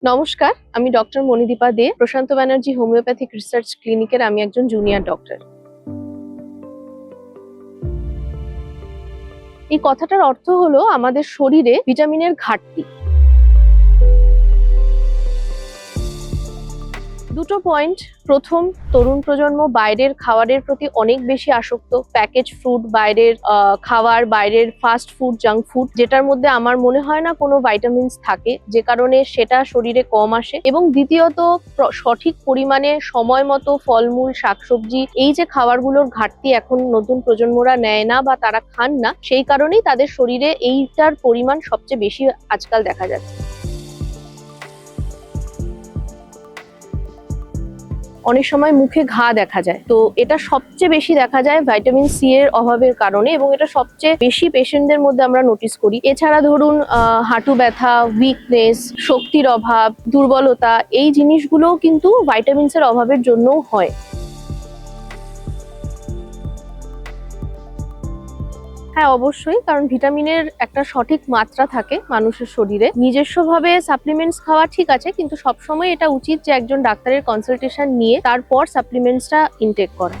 নমস্কার, আমি ডক্টর মণিদীপা দে, প্রশান্ত Banerjee homeopathic research ক্লিনিকের আমি একজন জুনিয়র ডক্টর। এই কথাটার অর্থ হলো আমাদের শরীরে ভিটামিনের ঘাটতি। দুটো পয়েন্ট। প্রথম, তরুণ প্রজন্ম বাইরের খাবারের প্রতি অনেক বেশি আসক্ত। প্যাকেজ ফুড, বাইরের খাবার, বাইরের ফাস্ট ফুড, জাঙ্ক ফুড, যেটার মধ্যে আমার মনে হয় না কোনো ভাইটামিনস থাকে, যে কারণে সেটা শরীরে কম আসে। এবং দ্বিতীয়ত, সঠিক পরিমাণে সময় মতো ফলমূল, শাকসবজি, এই যে খাবারগুলোর ঘাটতি এখন নতুন প্রজন্মরা নেয় না বা তারা খান না, সেই কারণেই তাদের শরীরে এইটার পরিমাণ সবচেয়ে বেশি আজকাল দেখা যাচ্ছে। অনেক সময় মুখে ঘা দেখা যায়, তো এটা সবচেয়ে বেশি দেখা যায় ভিটামিন সি এর অভাবের কারণে, এবং এটা সবচেয়ে বেশি পেশেন্টদের মধ্যে আমরা নোটিস করি। এছাড়া ধরুন হাঁটু ব্যথা, উইকনেস, শক্তির অভাব, দুর্বলতা, এই জিনিসগুলোও কিন্তু ভাইটামিনস এর অভাবের জন্যও হয়। হ্যাঁ, অবশ্যই, কারণ ভিটামিনের একটা সঠিক মাত্রা থাকে মানুষের শরীরে। নিজস্বভাবে সাপ্লিমেন্টস খাওয়া ঠিক আছে, কিন্তু সবসময় এটা উচিত যে একজন ডাক্তারের কনসালটেশন নিয়ে তারপর সাপ্লিমেন্টসটা ইনটেক করা।